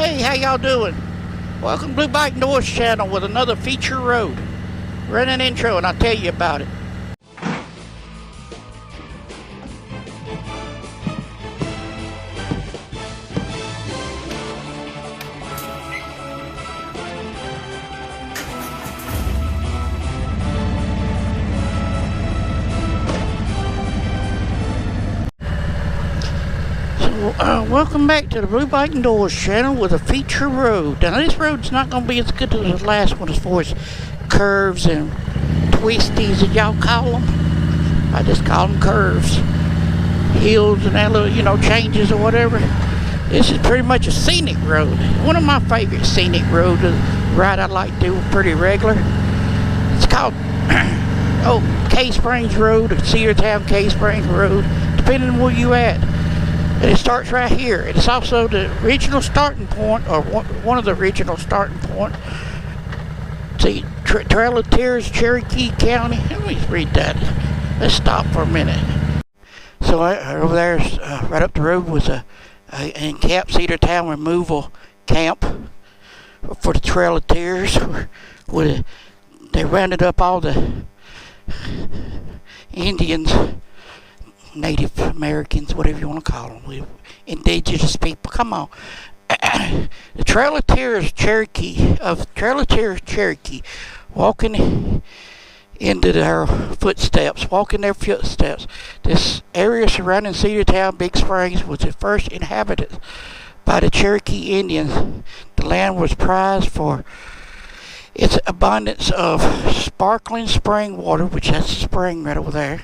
Hey, how y'all doing? Welcome to Blue Bike North channel with another feature road. Run an intro and I'll tell you about it. Welcome back to the Blue Bike Indoors channel with a feature road. Now this road's not going to be as good as the last one as far as curves and twisties as y'all call them. I just call them curves. Hills and that little, changes or whatever. This is pretty much a scenic road. One of my favorite scenic roads, a ride I like to do pretty regular. It's called Cave Springs Road or Cedartown Cave Springs Road, depending on where you at. And it starts right here. It's also the original starting point, or one of the original starting points. See, Trail of Tears, Cherokee County. Let me read that. Let's stop for a minute. So over there, right up the road, was a Camp Cedartown removal camp for the Trail of Tears, where they rounded up all the Indians, Native Americans, whatever you want to call them, indigenous people. Come on. The Trail of Tears Cherokee, walking into their footsteps. This area surrounding Cedartown, Big Springs, was the first inhabited by the Cherokee Indians. The land was prized for its abundance of sparkling spring water, which that's the spring right over there,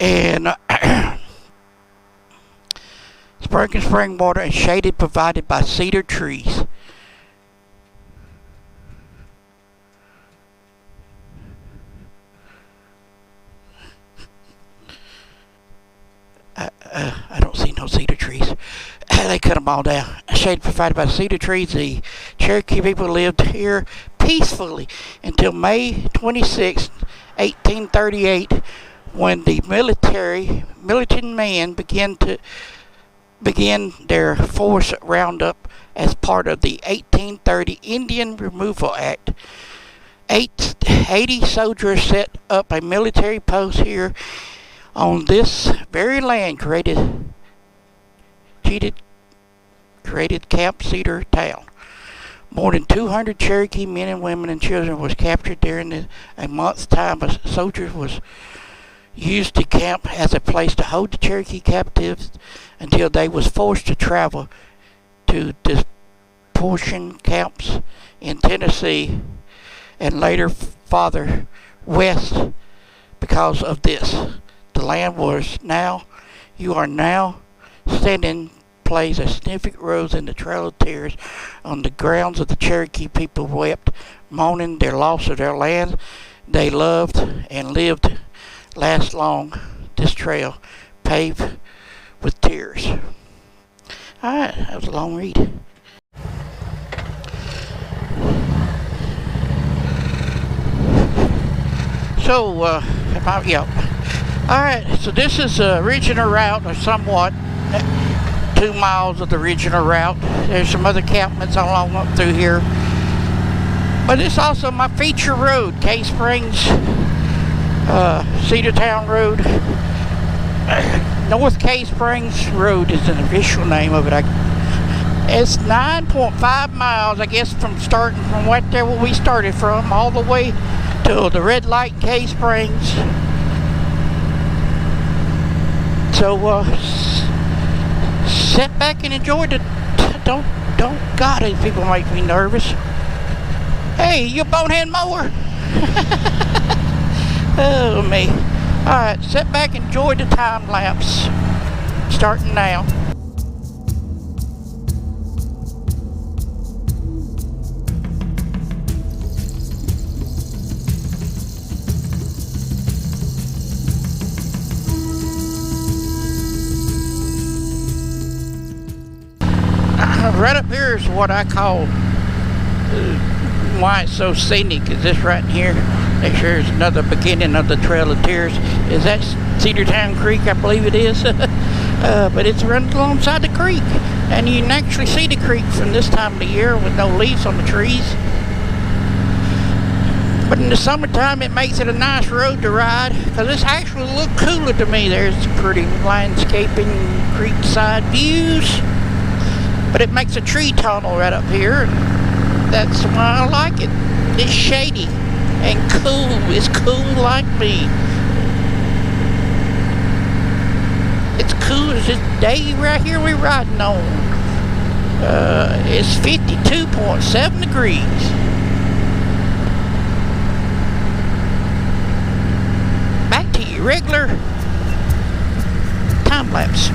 and sparkling spring water and shaded provided by cedar trees. I don't see no cedar trees. They cut them all down. Shade provided by cedar trees. The Cherokee people lived here peacefully until May 26, 1838, when the militant men began their forced roundup as part of the 1830 Indian Removal Act. 80 soldiers set up a military post here on this very land, created Camp Cedartown. More than 200 Cherokee men and women and children was captured during a month's time. Soldiers was used to camp as a place to hold the Cherokee captives until they was forced to travel to displacement camps in Tennessee and later farther west. Because of this, the land you are now standing plays a significant role in the Trail of Tears. On the grounds of the Cherokee people wept, mourning their loss of their land they loved and lived last long. This trail paved with tears. Alright, that was a long read. So, alright, so this is the original route, or somewhat 2 miles of the original route. There's some other campments along up through here. But it's also my feature road, Cave Springs, Cedartown Road. North Cave Springs Road is an official name of it. It's 9.5 miles, I guess, from starting from right there where we started from, all the way to the red light in Cave Springs. So sit back and enjoy the. Don't. God, these people make me nervous. Hey, you bonehead mower. Oh me. Alright, sit back and enjoy the time lapse. Starting now. Right up here is what I call why it's so scenic. Is this right in here? There's another beginning of the Trail of Tears. Is that Cedartown Creek? I believe it is. But it's running alongside the creek, and you can actually see the creek from this time of the year with no leaves on the trees. But in the summertime, it makes it a nice road to ride, because it's actually a little cooler to me. There's pretty landscaping, creekside views, but it makes a tree tunnel right up here, and that's why I like it. It's shady and cool. It's cool like me. It's cool as this day right here we're riding on. It's 52.7 degrees. Back to your regular time lapse.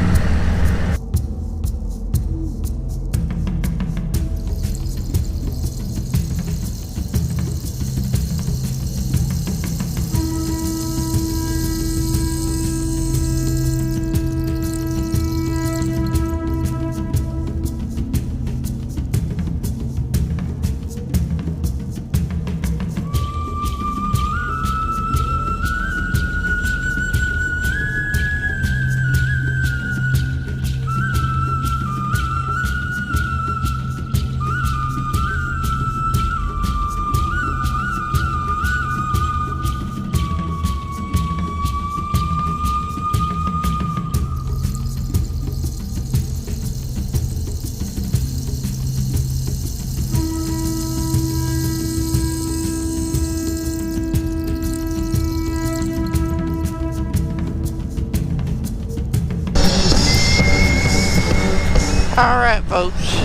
Alright folks,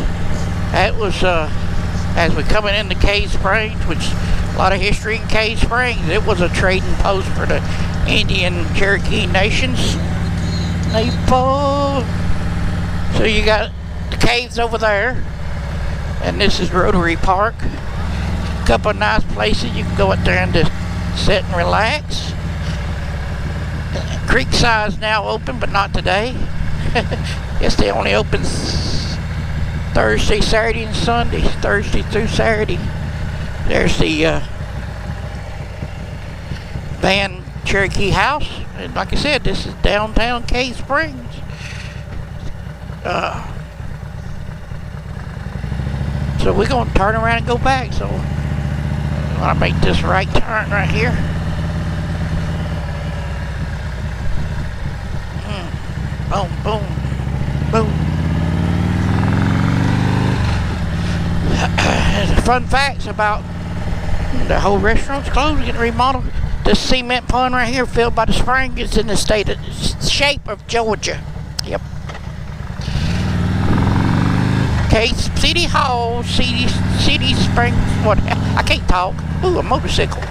that was as we're coming into Cave Springs, which a lot of history in Cave Springs. It was a trading post for the Indian Cherokee nations. So you got the caves over there, and this is Rotary Park. A couple of nice places you can go out there and just sit and relax. Creekside's now open, but not today. Guess they only open Thursday, Saturday, and Sunday. Thursday through Saturday. There's the Van Cherokee House. And like I said, this is downtown Cave Springs. So we're going to turn around and go back. So I want to make this right turn right here. Boom, boom, boom. Fun facts about the whole restaurant's closed, getting remodeled. This cement pond right here, filled by the spring, is in the shape of Georgia. Yep. Okay, City Hall, City Springs. What? I can't talk. Ooh, a motorcycle.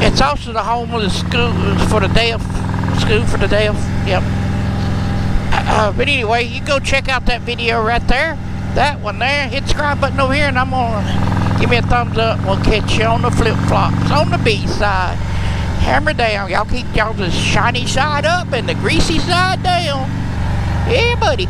It's also the home of the school for the deaf. School for the deaf. Yep. But anyway, you go check out that video right there. That one there. Hit the subscribe button over here, and I'm gonna give me a thumbs up. We'll catch you on the flip flops on the B side. Hammer down. Y'all keep y'all the shiny side up and the greasy side down. Yeah, buddy.